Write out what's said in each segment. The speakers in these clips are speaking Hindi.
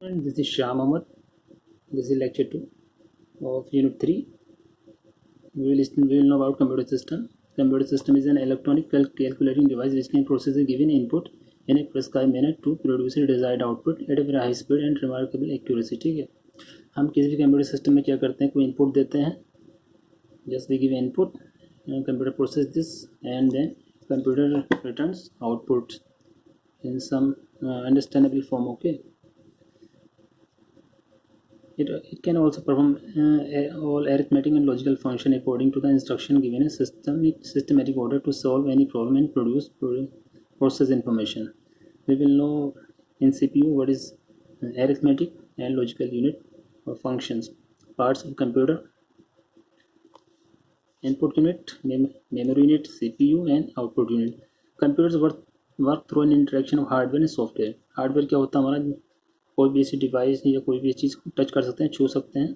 And this is Shah Mohammed. This is lecture 2 of unit 3. We will know about computer system. Computer system is an electronic calculating device which can process a given input in a prescribed manner to produce a desired output at a very high speed and remarkable accuracy. ठीक है, हम किसी भी कंप्यूटर सिस्टम में क्या करते हैं, कोई इनपुट देते हैं, just we give input and computer process this and then computer returns output in some understandable form. Okay. It can also perform all arithmetic and logical function according to the instruction given in systematic order to solve any problem and process information. We will know in CPU what is arithmetic and logical unit or functions, parts of computer, input unit, memory unit, CPU and output unit. Computers work through an interaction of hardware and software. Hardware क्या होता है, हमारा कोई भी ऐसी डिवाइस या कोई भी चीज़ को टच कर सकते हैं, छू सकते हैं,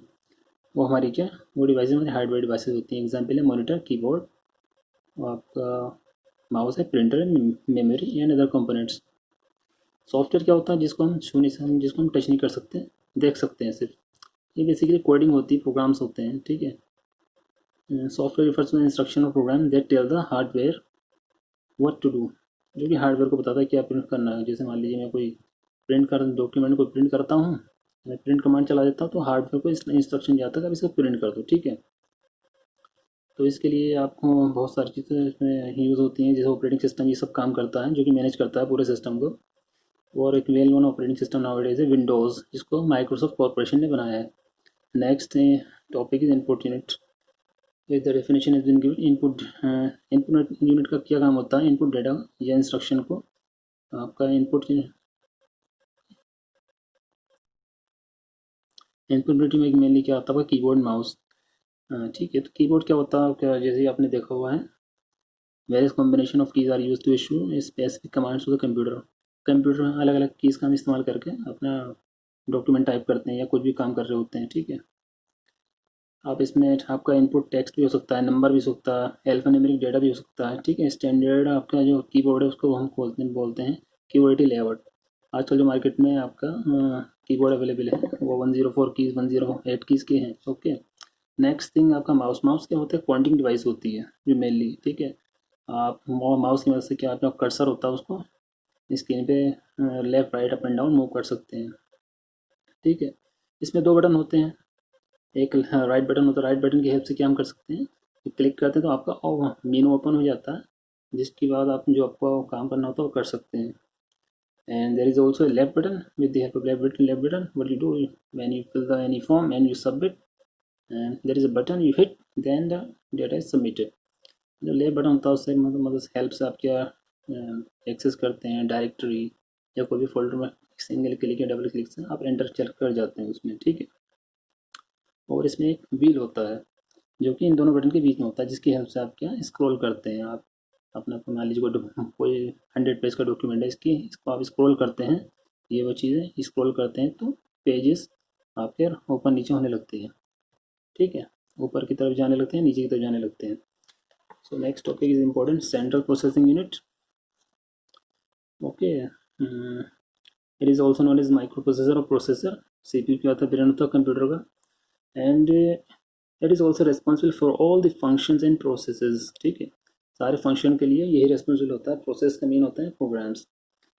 वो हमारी क्या, वो डिवाइस हमारी हार्डवेयर डिवाइसेस होती हैं. एग्जांपल है मॉनिटर, कीबोर्ड, आपका माउस है, प्रिंटर है, memory and other components. Software क्या होता है, जिसको हम छू नहीं, जिसको हम टच नहीं कर सकते, देख सकते हैं सिर्फ. ये बेसिकली कोडिंग होती है, प्रोग्राम्स होते हैं. ठीक है, सॉफ्टवेयर रिफर्स टू इंस्ट्रक्शन और program that tell the hardware what to do, जो कि हार्डवेयर को बताता है क्या प्रिंट करना है. जैसे मान लीजिए मैं कोई डॉक्यूमेंट को प्रिंट करता हूँ, मैं प्रिंट कमांड चला देता हूँ तो हार्डवेयर को इंस्ट्रक्शन जाता है कि इसको प्रिंट कर दो. ठीक है, तो इसके लिए आपको बहुत सारी चीज़ें इसमें यूज़ होती हैं. जैसे ऑपरेटिंग सिस्टम ये सब काम करता है, जो कि मैनेज करता है पूरे सिस्टम को. और एक well known operating system nowadays है विंडोज़, जिसको माइक्रोसॉफ्ट कॉर्पोरेशन ने बनाया है. Next topic is input unit. The definition is been given. Input unit का क्या काम होता है, इनपुट डेटा या इंस्ट्रक्शन को आपका इनपुट यूनिट में मेनली क्या होता है, कीबोर्ड, माउस. ठीक है, तो कीबोर्ड क्या होता है, क्या जैसे आपने देखा हुआ है, various combination of keys are use to issue specific commands to the computer अलग अलग कीज़ का हम इस्तेमाल करके अपना डॉक्यूमेंट टाइप करते हैं या कुछ भी काम कर रहे होते हैं. ठीक है, आप इसमें आपका इनपुट टेक्स्ट भी हो सकता है, नंबर भी हो सकता है, एल्फान्यूमेरिक डेटा भी हो सकता है. ठीक है, स्टैंडर्ड आपका जो कीबोर्ड है उसको हम बोलते हैं QWERTY लेआउट. आजकल जो मार्केट में आपका कीबोर्ड अवेलेबल है वो 104 कीज़ 108 कीज़ के हैं. ओके, नेक्स्ट थिंग आपका माउस क्या होता है, पॉइंटिंग डिवाइस होती है जो मेनली. ठीक है, आप माउस की मदद से क्या, आपका कर्सर होता है उसको स्क्रीन पे left right up and down move कर सकते हैं. ठीक है, इसमें दो बटन होते हैं, एक राइट बटन होता है. राइट बटन की हेल्प से क्या हम कर सकते हैं, क्लिक करते हैं तो आपका मेनू ओपन हो जाता है, जिसके बाद आप जो आपको काम करना होता है वो कर सकते हैं. And there is also a left button. With the help of left button, what you do when you fill the any form and you submit, and there is a button you hit, then the data is submitted. जो लेफ्ट बटन होता है उससे मतलब हेल्प से आप क्या एक्सेस करते हैं डायरेक्टरी या कोई भी फोल्डर में सिंगल क्लिक या डबल क्लिक से आप एंटर चल कर जाते हैं उसमें. ठीक है, और इसमें एक व्हील होता है जो कि इन दोनों बटन के बीच में होता है, जिसकी हेल्प से आप क्या स्क्रॉल करते हैं. आप अपना मान लीजिए कोई 100 पेज का डॉक्यूमेंट है, इसको आप स्क्रॉल करते हैं, ये वो चीज़ें स्क्रॉल करते हैं तो पेजेस आपके ऊपर नीचे होने लगते हैं. ठीक है, ऊपर की तरफ जाने लगते हैं, नीचे की तरफ जाने लगते हैं. So next topic is important, central processing unit. Okay, it is also known as microprocessor और प्रोसेसर. CPU क्या होता है, ब्रेन होता है कंप्यूटर का. And it is also responsible for all the functions and processes. ठीक है, सारे फंक्शन के लिए यही रिस्पॉन्सिबल होता है. प्रोसेस का मीन होता है प्रोग्राम्स.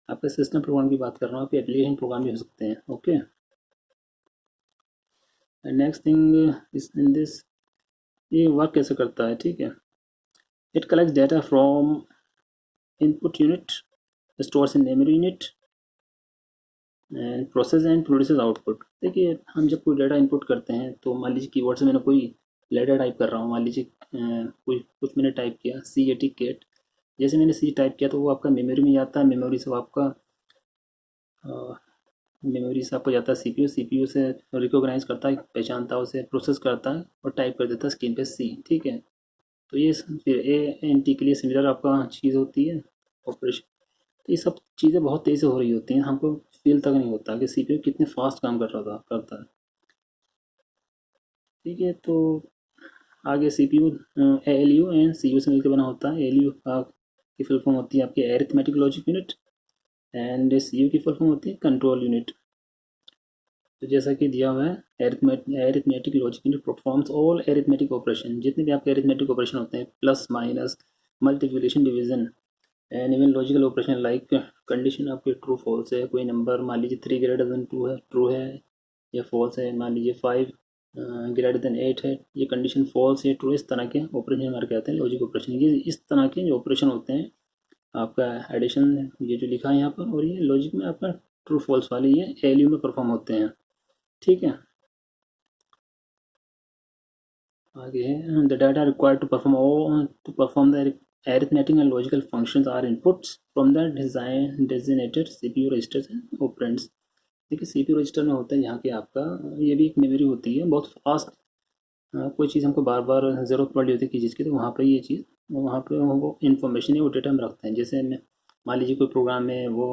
आपका सिस्टम प्रोग्राम की बात कर रहा हूँ, आपके एप्लीकेशन प्रोग्राम भी हो सकते हैं. Okay, next thing is in this, ये वर्क कैसे करता है. ठीक है, it collects data from input unit, stores in memory unit and process and produces output. देखिए, हम जब कोई डेटा इनपुट करते हैं तो मान लीजिए कीबोर्ड से मैंने कोई लेटर टाइप कर रहा हूँ, मान लीजिए कोई कुछ मैंने टाइप किया CAT कैट. जैसे मैंने C टाइप किया तो वो आपका मेमोरी में जाता है, मेमोरी से आपका जाता है CPU से रिकॉग्नाइज करता है, पहचानता है उसे, प्रोसेस करता है और टाइप कर देता है स्क्रीन पे C. ठीक है, तो ये फिर ANT के लिए सिमिलर आपका चीज़ होती है ऑपरेशन. तो ये सब चीज़ें बहुत तेज़ी से हो रही होती हैं, हमको फील तक नहीं होता कि CPU कितने फास्ट काम करता है. ठीक है, तो आगे CPU ALU एंड CU से मिलकर बना होता है. ALU की फुल फॉर्म होती है आपकी arithmetic logic unit and CU की फुल फॉर्म होती है कंट्रोल यूनिट. तो जैसा कि दिया हुआ है, arithmetic logic unit performs all arithmetic operation, जितने भी आपके एरिथमेटिक ऑपरेशन होते हैं, plus minus multiplication division and even logical operation like condition आपके ट्रू फॉल्स है, कोई नंबर मान लीजिए 3 ग्रेटर देन 2 है, ट्रू है या फॉल्स है, मान लीजिए 5 ग्रेटर देन 8 है, ये कंडीशन फॉल्स है, ट्रू, इस तरह के ऑपरेशन हमारे कहते हैं लॉजिक ऑपरेशन। ये इस तरह के जो ऑपरेशन होते हैं आपका एडिशन, ये जो लिखा है यहाँ पर, और ये लॉजिक में आपका ट्रू फॉल्स वाले ये एलयू में परफॉर्म होते हैं, ठीक है। आगे है the data required to perform the arithmetic and logical functions are inputs from the designated CPU registers and operands। देखिए CPU रजिस्टर में होता है यहाँ के आपका, ये भी एक मेमोरी होती है बहुत फास्ट। कोई चीज़ हमको बार बार ज़रूरत पड़ रही होती है किसी चीज़ की, तो वहाँ पर ये चीज़, वहाँ पर वो इन्फॉर्मेशन है वो डेटा हम रखते हैं। जैसे मैं मान लीजिए कोई प्रोग्राम है, वो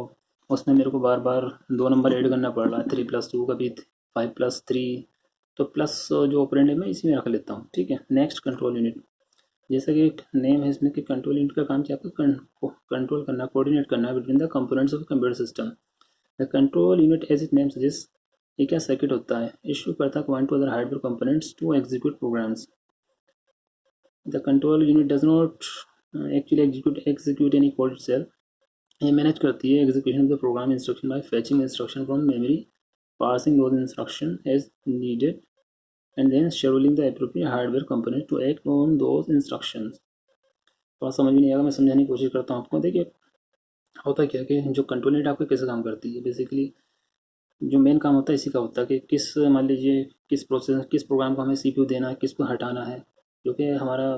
उसमें मेरे को बार बार 2 नंबर ऐड करना पड़ रहा है, 3+2 कभी 5+3, तो प्लस जो ऑपरेंड है मैं इसी में रख लेता हूँ, ठीक है। नेक्स्ट कंट्रोल यूनिट, जैसा कि एक नेम है इसमें कि कंट्रोल यूनिट का काम क्या आपका कंट्रोल करना, कोऑर्डिनेट करना between the components of computer system. The control unit as it name suggest, ये क्या सर्किट होता है, इशू करता है command to other hardware components to execute programs. The control unit does not actually execute any code itself, ये मैनेज करती है execution of the program instruction by fetching instruction from memory, passing those instruction as needed and then scheduling the appropriate hardware component to act on those instructions। थोड़ा समझ में नहीं आएगा, मैं समझाने की कोशिश करता हूँ आपको। देखिए होता क्या कि जो कंट्रोल यूनिट आपको कैसे काम करती है, बेसिकली जो मेन काम होता है इसी का होता है कि किस, मान लीजिए किस प्रोसेस, किस प्रोग्राम को हमें सीपीयू देना है, किसको हटाना है, जो कि हमारा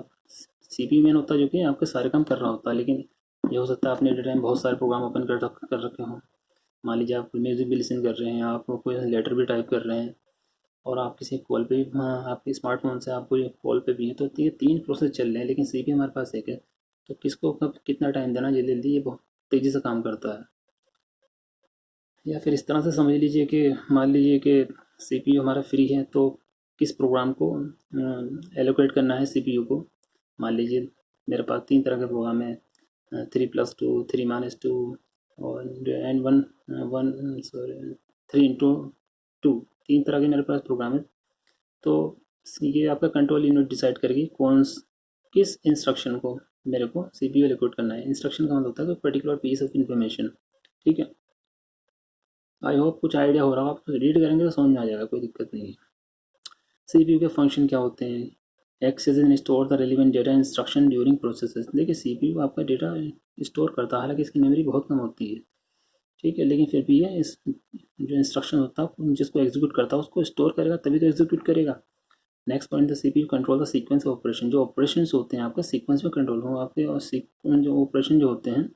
सीपीयू मेन होता है जो कि आपके सारे काम कर रहा होता है। लेकिन ये हो सकता है आपने एट टाइम बहुत सारे प्रोग्राम ओपन कर रखे हों, मान लीजिए आप म्यूज़िक भी लिसन कर रहे हैं, आप कोई लेटर भी टाइप कर रहे हैं, और आप किसी कॉल पे भी, हाँ, आपके स्मार्टफोन से आप कोई कॉल पे भी हैं, तो ये 3 प्रोसेस चल रहे हैं, लेकिन सीपीयू हमारे पास एक है। तो किसको कब कितना टाइम देना, जल्दी जल्दी ये बहुत तेज़ी से काम करता है। या फिर इस तरह से समझ लीजिए कि मान लीजिए कि सीपीयू हमारा फ्री है, तो किस प्रोग्राम को एलोकेट करना है सीपीयू को। मान लीजिए मेरे पास 3 तरह के प्रोग्राम है, 3+2, 3-2 और and one one sorry 3x2, 3 तरह के मेरे पास प्रोग्राम है। तो ये आपका कंट्रोल यूनिट डिसाइड करेगी किस इंस्ट्रक्शन को मेरे को सीपीयू एलोकेट करना है। इंस्ट्रक्शन का मतलब होता है कोई पर्टिकुलर पीस ऑफ इंफॉर्मेशन, ठीक है। आई होप कुछ आइडिया हो रहा होगा, आप रीड करेंगे तो समझ में आ जाएगा, कोई दिक्कत नहीं है। सीपीयू के फंक्शन क्या होते हैं, access and store the relevant data instruction during processes. देखिए सीपीयू आपका डेटा स्टोर करता है, हालांकि इसकी मेमोरी बहुत कम होती है, ठीक है, लेकिन फिर भी ये इस जो इंस्ट्रक्शन होता है जिसको एग्जीक्यूट करता है उसको स्टोर करेगा तभी तो एग्जीक्यूट करेगा। Next point, the CPU control the sequence of operation, जो ऑपरेशन होते हैं आपके सीक्वेंस में कंट्रोल हो आपके, और जो ऑपरेशन जो होते हैं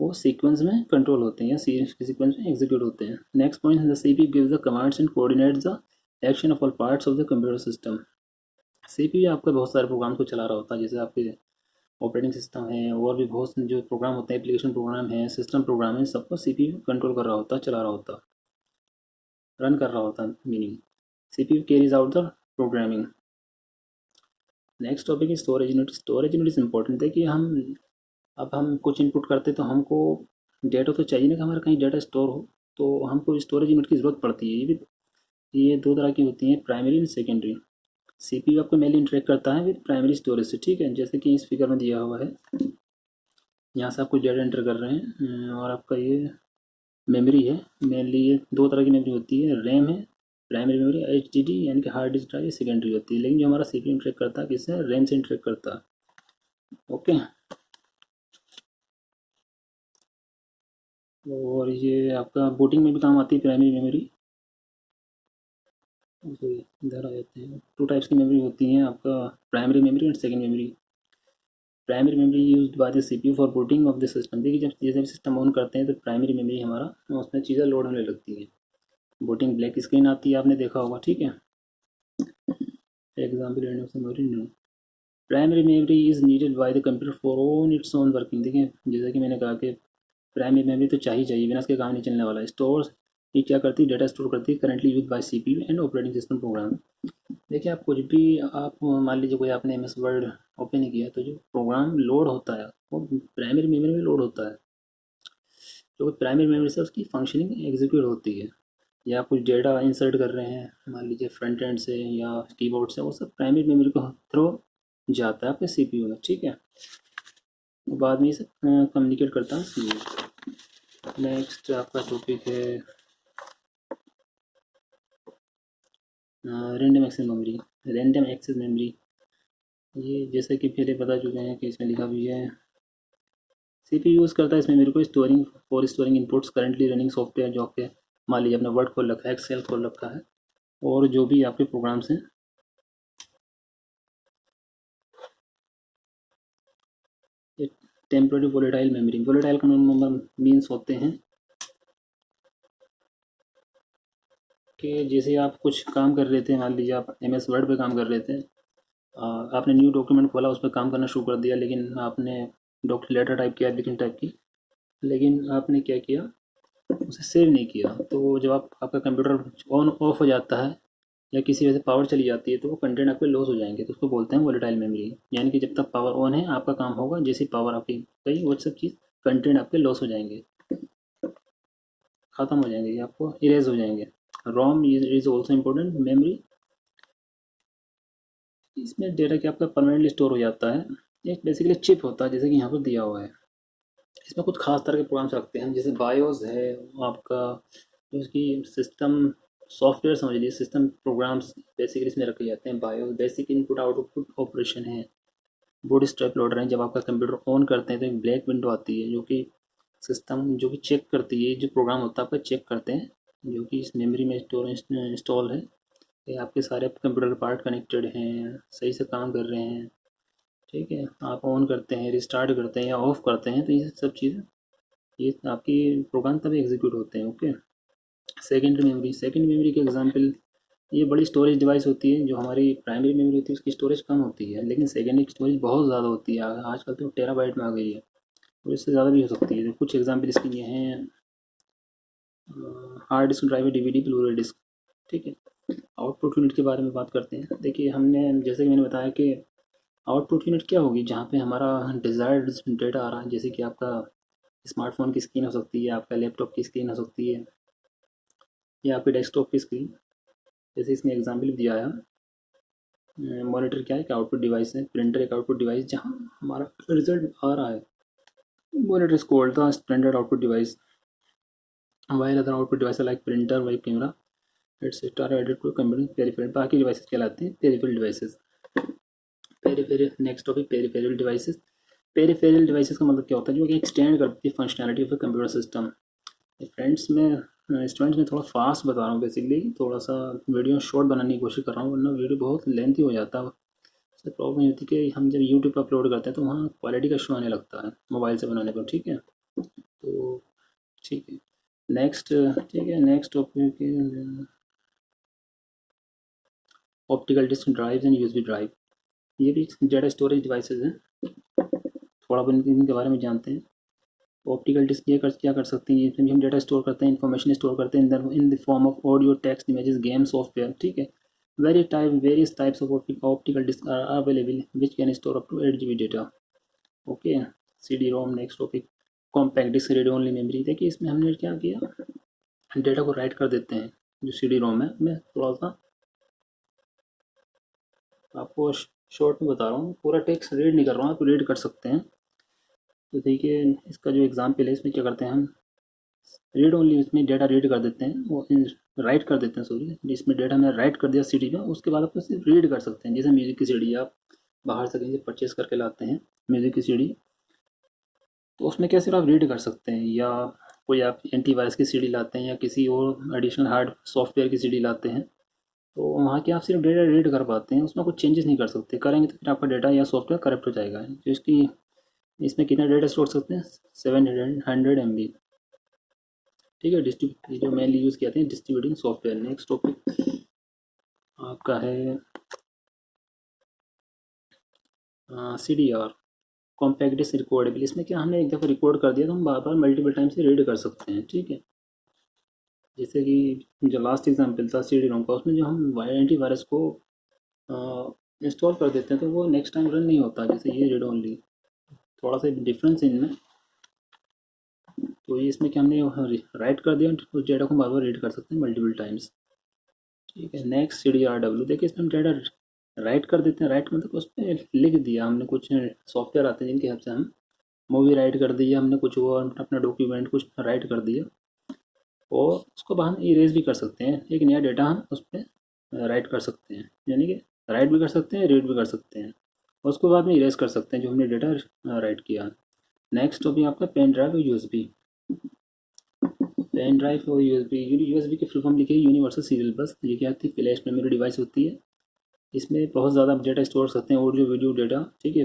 वो सीक्वेंस में कंट्रोल होते हैं या सीक्वेंस में एग्जीक्यूट होते हैं। Next point, the CPU gives the commands and coordinates the action of all parts of the computer system. CPU आपका बहुत सारे प्रोग्राम को चला रहा होता है, जैसे आपके ऑपरेटिंग सिस्टम है और भी बहुत जो प्रोग्राम होते हैं, एप्लीकेशन प्रोग्राम है, सिस्टम प्रोग्राम है, सबको सीपीयू कंट्रोल कर रहा होता है, चला रहा होता है, रन कर रहा होता है, meaning CPU carries out the programming. Next topic is storage unit. Storage unit is important है कि हम कुछ इनपुट करते तो हमको डेटा तो चाहिए ना कि हमारा कहीं डेटा स्टोर हो, तो हमको स्टोरेज यूनिट की ज़रूरत पड़ती है। ये 2 तरह की होती हैं, प्राइमरी एंड सेकेंडरी। सीपीयू आपको मेनली इंटरेक्ट करता है विद प्राइमरी स्टोरेज से, ठीक है, जैसे कि इस फिगर में दिया हुआ है, यहाँ से आप कुछ डेटा एंटर कर रहे हैं, और आपका ये मेमोरी है। मेनली ये 2 तरह की मेमोरी होती है, रैम है प्राइमरी मेमोरी, एचडीडी यानी कि हार्ड डिस्क ड्राइव सेकेंडरी होती है। लेकिन जो हमारा सीपीयू इंटरेक्ट करता है किससे, रैम से इंटरेक्ट करता है, ओके। और ये आपका बूटिंग में भी काम आती है प्राइमरी मेमोरी। इधर आ जाते हैं, 2 टाइप्स की मेमोरी होती हैं आपका, primary memory and second memory. Primary memory used by the CPU for booting of the system. देखिए जब सिस्टम ऑन करते हैं तो प्राइमरी मेमोरी हमारा उसमें चीज़ें लोड होने लगती है, बूटिंग ब्लैक स्क्रीन आती है, आपने देखा होगा, ठीक है। Example memory no, primary memory is needed by the computer for on its own working. देखिए जैसा कि मैंने कहा कि प्राइमरी मेमोरी तो चाहिए, बिना इसके काम नहीं चलने वाला। स्टोर ये क्या करती है, डेटा स्टोर करती है currently use by CPU and operating system program. देखिए आप कुछ भी, आप मान लीजिए कोई आपने एम एस वर्ड ओपन किया, तो जो प्रोग्राम लोड होता है वो प्राइमरी मेमोरी में लोड होता है, जो प्राइमरी मेमोरी से उसकी फंक्शनिंग एग्जीक्यूट होती है। या कुछ डेटा इंसर्ट कर रहे हैं मान लीजिए फ्रंट एंड से या कीबोर्ड से, वो सब प्राइमरी मेमोरी को थ्रू जाता है आपके सीपीयू में, ठीक है। बाद में ये सब कम्युनिकेट करता है सीपीयू। नेक्स्ट आपका टॉपिक है random access memory. Random access memory ये जैसे कि पहले बता चुके हैं कि इसमें लिखा भी है, सीपीयू यूज़ करता है इस मेमोरी को storing inputs currently running software, जो आपके मान लीजिए अपने वर्ड खोल रखा है, एक्सेल खोल रखा है, और जो भी आपके प्रोग्राम्स हैं। ये टेम्पररी वोलेटाइल मेमोरी, वोलेटाइल का मीन्स होते हैं कि जैसे आप कुछ काम कर रहे थे, मान लीजिए आप MS वर्ड पे काम कर रहे थे, आपने न्यू डॉक्यूमेंट खोला, उस पर काम करना शुरू कर दिया, लेकिन आपने लेटर टाइप किया, एप्लीकेशन टाइप की, लेकिन आपने क्या किया, उसे सेव नहीं किया। तो जब आपका कंप्यूटर ऑन ऑफ हो जाता है या किसी वजह से पावर चली जाती है, तो वो कंटेंट आपके लॉस हो जाएंगे, तो उसको बोलते हैं वोलेटाइल मेमोरी। यानी कि जब तक पावर ऑन है आपका काम होगा, जैसी पावर आपकी गई वो सब चीज़ कंटेंट आपके लॉस हो जाएंगे, ख़त्म हो जाएंगे, आपको इरेज हो जाएंगे। रोम इज ऑल्सो इम्पोर्टेंट मेमोरी, इसमें डेटा क्या आपका परमानेंटली स्टोर हो जाता है। एक बेसिकली चिप होता है, जैसे कि यहाँ पर दिया हुआ है। इसमें कुछ खास तरह के प्रोग्राम्स रखते हैं, जैसे बायोस है आपका, जो उसकी सिस्टम सॉफ्टवेयर समझ लीजिए, सिस्टम प्रोग्राम्स बेसिकली इसमें रखे जाते हैं। BIOS basic input output operation है। बूट स्ट्रैप लोडर है, जब आपका कंप्यूटर ऑन करते हैं तो एक ब्लैक विंडो आती है, जो कि सिस्टम जो कि चेक करती है, जो प्रोग्राम होता है आपका चेक करते हैं, जो कि इस मेमोरी में इंस्टॉल है, ये आपके सारे कंप्यूटर के पार्ट कनेक्टेड हैं, सही से काम कर रहे हैं, ठीक है। आप ऑन करते हैं, रिस्टार्ट करते हैं या ऑफ करते हैं, तो ये सब चीज़ें, ये आपकी प्रोग्राम तभी एग्जीक्यूट होते हैं, ओके। सेकेंडरी मेमोरी के एग्जांपल, ये बड़ी स्टोरेज डिवाइस होती है। जो हमारी प्राइमरी मेमोरी होती है उसकी स्टोरेज कम होती है, लेकिन सेकेंडरी की स्टोरेज बहुत ज़्यादा होती है, आजकल तो टेराबाइट में आ गई है, और इससे ज़्यादा भी हो सकती है। कुछ एग्जांपल इसके ये हैं, hard disk drive, DVD, Blu-ray disc, ठीक है। आउटपुट यूनिट के बारे में बात करते हैं। देखिए हमने जैसे कि मैंने बताया कि आउटपुट यूनिट क्या होगी, जहाँ पे हमारा डिज़ायर्ड डेटा आ रहा है, जैसे कि आपका स्मार्टफोन की स्क्रीन हो सकती है, आपका लैपटॉप की स्क्रीन हो सकती है, या आपकी डेस्कटॉप की स्क्रीन, जैसे इसमें एग्जाम्पल दिया है। मॉनिटर क्या है, एक आउटपुट डिवाइस है। प्रिंटर एक आउटपुट डिवाइस, जहाँ हमारा रिजल्ट आ रहा है। Monitor is called the standard output device, while other output device like printer, web camera etcetera are added to computing peripheral. बाकी डिवाइसेस कहलाते हैं peripheral devices. Peripheral, next topic peripheral devices. Peripheral devices का मतलब क्या होता है, जो कि एक्सटेंड करती है functionality of a computer system. Friends मैं स्टूडेंट्स में थोड़ा फास्ट बता रहा हूँ, बेसिकली थोड़ा सा वीडियो शॉर्ट बनाने की कोशिश कर रहा हूँ, वरना वीडियो बहुत लेंथी हो जाता है। उससे प्रॉब्लम ये होती है कि हम जब यूट्यूब पर अपलोड करते हैं तो वहाँ क्वालिटी का इशू आने लगता है मोबाइल से बनाने पर, ठीक है। तो ठीक है, नेक्स्ट, ठीक है, next topic optical disk drive and USB drive. ये भी डेटा स्टोरेज डिवाइसेज हैं, थोड़ा बहुत इनके बारे में जानते हैं। ऑप्टिकल डिस्क ये क्या कर सकते हैं, इसमें भी हम डेटा स्टोर करते हैं, इन्फॉर्मेशन स्टोर करते हैं in the form of audio, text, images, game, software, ठीक है। Various types of optical disc are available which can store up to 8 GB data, okay. CD-ROM, next topic compact disc read only memory. देखिए इसमें हमने क्या किया, डेटा को राइट कर देते हैं। जो CD-ROM है, मैं थोड़ा सा आपको शॉर्ट में बता रहा हूँ, पूरा टेक्स्ट रीड नहीं कर रहा हूँ, आप रीड कर सकते हैं। तो देखिए इसका जो एग्जाम्पल है, इसमें क्या करते हैं हम, रीड ओनली, इसमें डेटा रीड कर देते हैं, वो राइट कर देते हैं, सॉरी, जिसमें डेटा हमने राइट कर दिया CD में, उसके बाद आप उसे रीड कर सकते हैं। जैसे म्यूज़िक की CD आप बाहर से कहीं से परचेस करके लाते हैं म्यूज़िक की CD, तो उसमें क्या सिर्फ आप रीड कर सकते हैं, या कोई आप एंटीवायरस की CD लाते हैं, या किसी और एडिशनल हार्ड सॉफ्टवेयर की CD लाते हैं, तो वहाँ के आप सिर्फ डेटा रीड कर पाते हैं, उसमें कुछ चेंजेस नहीं कर सकते। करेंगे तो फिर आपका डेटा या सॉफ्टवेयर करप्ट हो जाएगा। जो इसकी, इसमें कितना डेटा स्टोर सकते हैं, 700 MB, ठीक है। डिस्ट्रीब्यूट जो मेनली यूज़ किया हैं डिस्ट्रीब्यूटिंग सॉफ्टवेयर। नेक्स्ट टॉपिक आपका है CDR, कॉम्पैक्ट डिस्क रिकॉर्डेबल। इसमें क्या, हमने एक दफ़ा रिकॉर्ड कर दिया तो हम बार बार मल्टीपल टाइम से रीड कर सकते हैं, ठीक है। जैसे कि जो लास्ट एग्जाम्पल था CD-ROM का, उसमें जो हम एंटी वायरस को इंस्टॉल कर देते हैं तो वो नेक्स्ट टाइम रन नहीं होता, जैसे ये रीड ओनली। थोड़ा सा डिफरेंस इनमें, तो ये इसमें क्या हमने राइट कर दिया, उस डेटा को बार बार रीड कर सकते हैं मल्टीपल टाइम्स। ठीक है, नेक्स्ट CDRW, देखिए इसमें हम डेटा राइट कर देते हैं। राइट मतलब उस पर लिख दिया हमने, कुछ सॉफ्टवेयर आते हैं जिनकी हेल्प से हम मूवी राइट कर दी, हमने कुछ वो अपना डॉक्यूमेंट कुछ राइट कर दिया, और उसको बाद हम इरेज भी कर सकते हैं। एक नया डेटा हम उस पर राइट कर सकते हैं, यानी कि राइट भी कर सकते हैं, रीड भी कर सकते हैं, और उसको बाद में इरेज कर सकते हैं जो हमने डेटा राइट किया। नेक्स्ट टॉपिक आपका पेन ड्राइव और USB। पेन ड्राइव और यूएसबी की फुल फॉर्म लिखी है यूनिवर्सल सीरियल बस। ये क्या होती है, फ्लैश मेमोरी डिवाइस होती है। इसमें बहुत ज़्यादा डेटा स्टोर कर सकते हैं, ऑडियो वीडियो डेटा। ठीक है,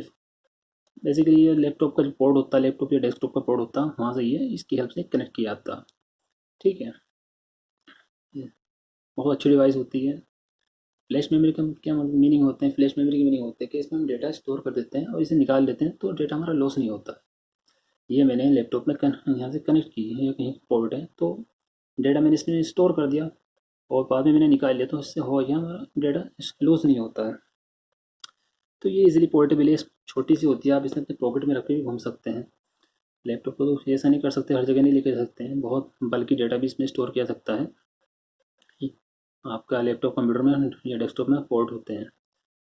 बेसिकली ये लैपटॉप का जो पोर्ट होता है, लैपटॉप या डेस्कटॉप का पोर्ट होता है, वहाँ से ये इसकी हेल्प से कनेक्ट किया जाता है। ठीक है, ये बहुत अच्छी डिवाइस होती है। फ्लैश मेमोरी का क्या मीनिंग होते हैं, फ्लैश मेमोरी के मीनिंग होते हैं कि इसमें हम डेटा स्टोर कर देते हैं और इसे निकाल लेते हैं, तो डेटा हमारा लॉस नहीं होता। ये मैंने लैपटॉप में यहाँ से कनेक्ट की है, कहीं पोर्ट है, तो डेटा मैंने इसमें स्टोर कर दिया और बाद में मैंने निकाल लिया, तो इससे हो गया हमारा डेटा लूज नहीं होता है। तो ये इजीली पोर्टेबल है, छोटी सी होती है, आप इसे अपने पॉकेट में रख के भी घूम सकते हैं। लैपटॉप को तो ऐसा नहीं कर सकते, हर जगह नहीं लेके सकते हैं, बहुत बल्कि डेटा भी इसमें स्टोर किया सकता है। आपका लैपटॉप कंप्यूटर में या डेस्कटॉप में पोर्ट होते हैं।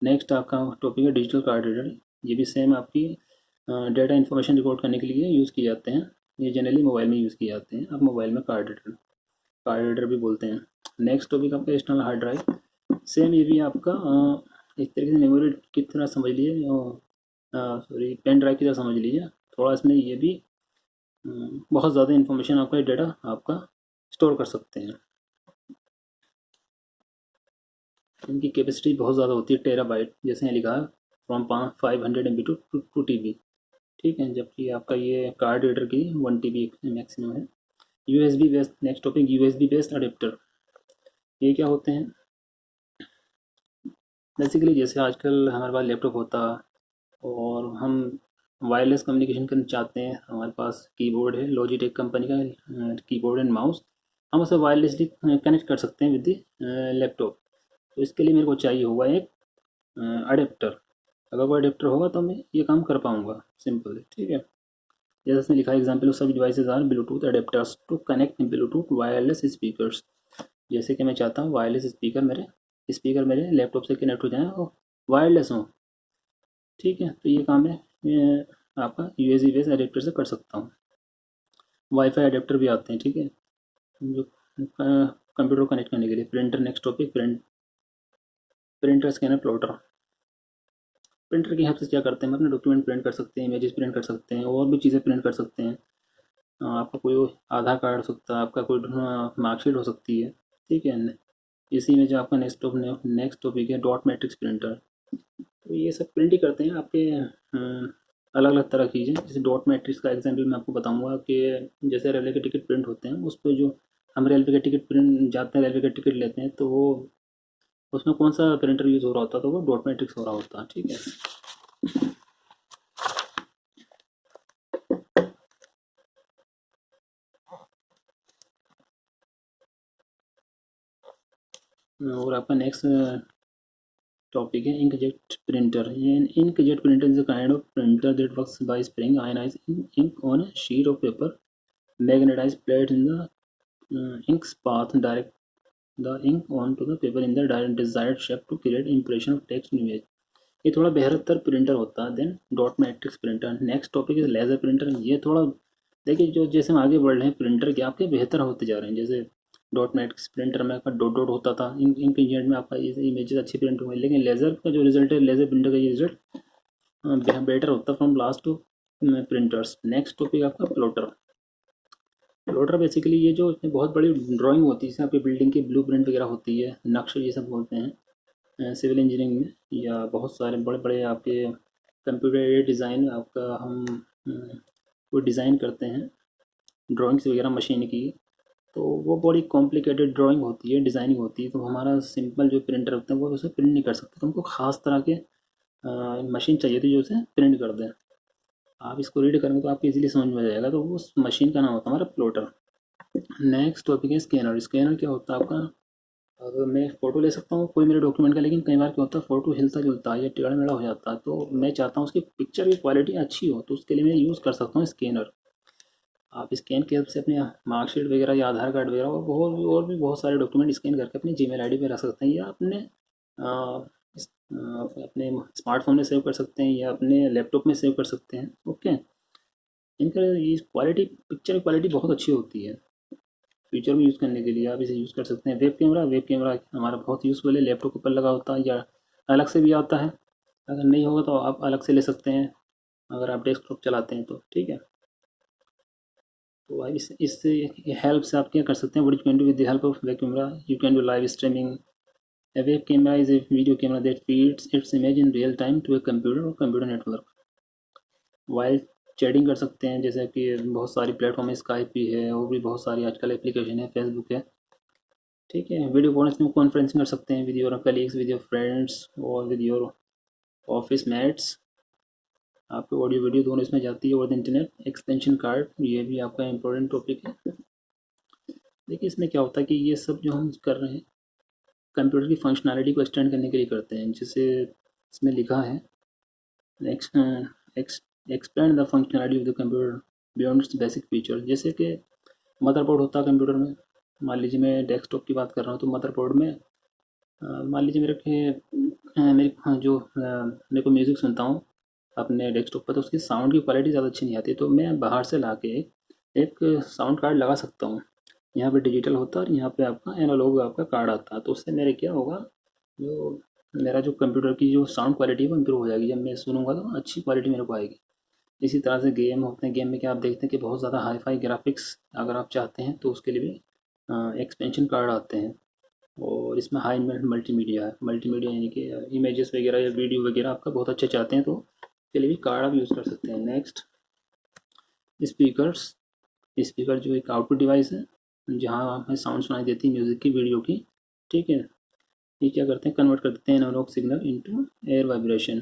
नेक्स्ट आपका टॉपिक है डिजिटल कार्ड रीडर। ये भी सेम आपकी डेटा इन्फॉर्मेशन रिकॉर्ड करने के लिए यूज़ किए जाते हैं। ये जनरली मोबाइल में यूज़ किए जाते हैं, आप मोबाइल में कार्ड रीडर भी बोलते हैं। नेक्स्ट टॉपिक आपका एक्सटर्नल हार्ड ड्राइव। सेम ये भी आपका एक तरीके से मेमोरी की तरह समझ लीजिए, सॉरी पेन ड्राइव की तरह समझ लीजिए। थोड़ा इसमें ये भी बहुत ज़्यादा इन्फॉर्मेशन आपका डेटा आपका स्टोर कर सकते हैं। इनकी कैपेसिटी बहुत ज़्यादा होती है, टेराबाइट, जैसे यहाँ लिखा है फ्रॉम 500 MB टू 2 TB। ठीक है, जबकि आपका ये कार्ड रीडर की 1 TB मैक्सिमम है। USB based, next topic USB based adapter. ये क्या होते हैं, बेसिकली जैसे आजकल हमारे पास लैपटॉप होता और हम वायरलेस कम्युनिकेशन करना चाहते हैं, हमारे पास कीबोर्ड है लॉजिटेक कंपनी का, कीबोर्ड एंड माउस, हम उसे वायरलेसली कनेक्ट कर सकते हैं विद लैपटॉप। तो इसके लिए मेरे को चाहिए होगा एक अडेप्टर। अगर वो अडेप्टर होगा तो मैं ये काम कर पाऊँगा, सिंपल है। ठीक है, जैसे इसमें लिखा है example of such devices are Bluetooth adapters to connect Bluetooth wireless speakers. जैसे कि मैं चाहता हूँ वायरलेस स्पीकर मेरे लैपटॉप से कनेक्ट हो जाए और वायरलेस हो। ठीक है, तो ये काम है आपका USB बेस्ड अडेप्टर से कर सकता हूँ। वाईफाई अडेप्टर भी आते हैं, ठीक है, जो कंप्यूटर कनेक्ट करने के लिए। Printer, next topic printer scanner plotter. Printer की हेल्प से क्या करते हैं, हम अपने डॉक्यूमेंट प्रिंट कर सकते हैं, इमेजेस प्रिंट कर सकते हैं, और भी चीज़ें प्रिंट कर सकते हैं। आपका कोई आधार कार्ड हो सकता है, आपका कोई मार्कशीट हो सकती है। ठीक है, इसी में जो आपका नेक्स्ट टॉपिक है डॉट मैट्रिक्स प्रिंटर। तो ये सब प्रिंट ही करते हैं आपके अलग अलग तरह की चीज़ें। जैसे डॉट मैट्रिक्स का एग्जांपल मैं आपको बताऊंगा कि जैसे रेलवे के टिकट प्रिंट होते हैं, उस पर जो हम रेलवे के टिकट प्रिंट जाते हैं, रेलवे के टिकट लेते हैं, तो वो उसमें कौन सा प्रिंटर यूज़ हो रहा होता है, तो वो डॉट मैट्रिक्स हो रहा होता है। ठीक है, और आपका नेक्स्ट टॉपिक है inkjet printer. Inkjet printer is a kind of printer that works by spraying ionized ink on a sheet of paper. Magnetized plate in the ink's path direct the ink onto the paper in the desired shape to create impression of text and image. ये थोड़ा बेहतर प्रिंटर होता है than dot matrix printer. Next topic है लेज़र प्रिंटर। ये थोड़ा देखिए, जो जैसे हम आगे बढ़ रहे हैं प्रिंटर के आपके बेहतर होते जा रहे हैं। जैसे डॉट मैट्रिक्स प्रिंटर में आपका डॉट डॉट होता था, इंक इंजेंट में आपका ये इमेजेस अच्छी प्रिंट होंगे, लेकिन लेज़र का जो रिजल्ट है, लेज़र प्रिंटर का ये रिजल्ट बेटर होता है from last two printers. Next topic आपका प्लॉटर। प्लॉटर बेसिकली ये जो बहुत बड़ी ड्राइंग होती है, जिसमें आपकी बिल्डिंग की ब्लू प्रिंट वगैरह होती है, नक्शे ये सब बोलते हैं सिविल इंजीनियरिंग में, या बहुत सारे बड़े बड़े आपके कंप्यूटर एडेड डिज़ाइन आपका हम वो डिज़ाइन करते हैं, ड्राइंग्स वगैरह मशीन की, तो वो बड़ी कॉम्प्लिकेटेड ड्राइंग होती है, डिज़ाइनिंग होती है। तो हमारा सिंपल जो प्रिंटर होता है वो उसे प्रिंट नहीं कर सकते, तो हमको ख़ास तरह के मशीन चाहिए थी जो उसे प्रिंट कर दें। आप इसको रीड करेंगे तो आपको इजीली समझ में आ जाएगा। तो उस मशीन का नाम होता है हमारा प्लॉटर। नेक्स्ट टॉपिक है स्कैनर। स्कैनर क्या होता है आपका, अगर मैं फ़ोटो ले सकता हूँ कोई मेरे डॉक्यूमेंट का, लेकिन कई बार क्या होता है फ़ोटो हिलता जुलता है या टेढ़ा मेढ़ा हो जाता है, तो मैं चाहता हूँ उसकी पिक्चर की क्वालिटी अच्छी हो, तो उसके लिए मैं यूज़ कर सकता हूँ स्कैनर। आप स्कैन की हेल्प से अपने मार्कशीट वगैरह या आधार कार्ड वगैरह और भी बहुत सारे डॉक्यूमेंट स्कैन करके अपनी जीमेल आईडी पे रख सकते हैं, या अपने स्मार्टफोन में सेव कर सकते हैं, या अपने लैपटॉप में सेव कर सकते हैं। ओके, इनका ये क्वालिटी, पिक्चर की क्वालिटी बहुत अच्छी होती है। फ्यूचर में यूज़ करने के लिए आप इसे यूज़ कर सकते हैं। वेब कैमरा हमारा बहुत यूज़फुल है, लैपटॉप के ऊपर लगा होता है या अलग से भी आता है। अगर नहीं होगा तो आप अलग से ले सकते हैं, अगर आप डेस्कटॉप चलाते हैं तो। ठीक है, तो इससे हेल्प से आप क्या कर सकते हैं, what you can do with the help of web camera, you can do live streaming. A web camera is a video camera that feeds its image in real time to a computer or computer network. While chatting कर सकते हैं, जैसे कि बहुत सारी प्लेटफॉर्म है, स्काइप भी है और भी बहुत सारी आजकल एप्लीकेशन है, फेसबुक है। ठीक है, वीडियो कॉन्फ्रेंसिंग कर सकते हैं with your colleagues, with your friends और विद योर ऑफिस मेट्स। आपके ऑडियो वीडियो दोनों इसमें जाती है। और इंटरनेट एक्सटेंशन कार्ड, ये भी आपका इम्पोर्टेंट टॉपिक है। देखिए इसमें क्या होता है कि ये सब जो हम कर रहे हैं कंप्यूटर की फंक्शनैलिटी को एक्सटेंड करने के लिए करते हैं, जिसे इसमें लिखा है expand the functionality of the computer beyond it's basic feature. जैसे कि मदरबोर्ड होता है कंप्यूटर में, मान लीजिए मैं डेस्कटॉप की बात कर रहा हूँ, तो मदरबोर्ड में मान लीजिए मेरे को म्यूज़िक सुनता हूँ अपने डेस्कटॉप पर, तो उसकी साउंड की क्वालिटी ज़्यादा अच्छी नहीं आती, तो मैं बाहर से ला के एक साउंड कार्ड लगा सकता हूँ। यहाँ पे डिजिटल होता है और यहाँ पे आपका एनालॉग आपका कार्ड आता है, तो उससे मेरे क्या होगा, जो मेरा जो कंप्यूटर की जो साउंड क्वालिटी है वो इम्प्रूव हो जाएगी। जब मैं सुनूंगा तो अच्छी क्वालिटी मेरे को आएगी। इसी तरह से गेम होते हैं, गेम में क्या आप देखते हैं कि बहुत ज़्यादा हाई फाई ग्राफिक्स अगर आप चाहते हैं तो उसके लिए भी एक्सपेंशन कार्ड आते हैं। और इसमें हाई मल्टीमीडिया है, मल्टीमीडिया यानी कि इमेजेस वगैरह या वीडियो वगैरह आपका बहुत अच्छे चाहते हैं तो उसके लिए भी कार्ड आप यूज़ कर सकते हैं। Next, speakers. स्पीकर जो एक आउटपुट डिवाइस है जहाँ हमें साउंड सुनाई देती है म्यूज़िक की, वीडियो की। ठीक है, ये क्या करते हैं, कन्वर्ट कर देते हैं analog signal into air vibration.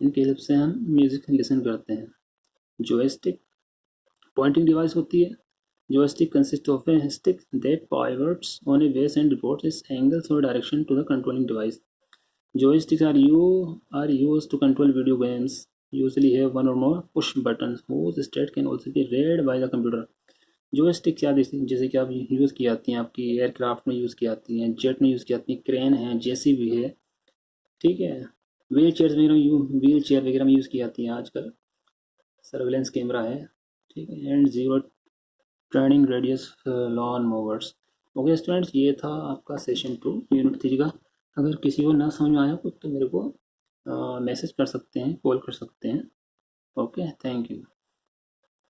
इनकी हेल्प से हम म्यूज़िक लिसन करते हैं। जॉयस्टिक पॉइंटिंग डिवाइस होती है। Joystick consist of A stick that pivots on a base and reports its angles or direction to the controlling device. Joysticks are used to control video games. Usually have one or more push buttons whose state can also be read by the computer. Joystick क्या, जैसे कि आप यूज़ की जाती हैं, आपकी एयरक्राफ्ट में यूज़ की जाती हैं, जेट में यूज़ की जाती हैं, क्रेन है, जेसीबी है। ठीक है, व्हील चेयर वगैरह में यूज़ की जाती हैं आजकल। सर्वेलेंस कैमरा है। ठीक है, and zero turning radius lawn movers. Okay students, ये था आपका सेशन 2 यूनिट 3 का। अगर किसी को ना समझ में आया तो मेरे को मैसेज कर सकते हैं, कॉल कर सकते हैं। Okay, thank you.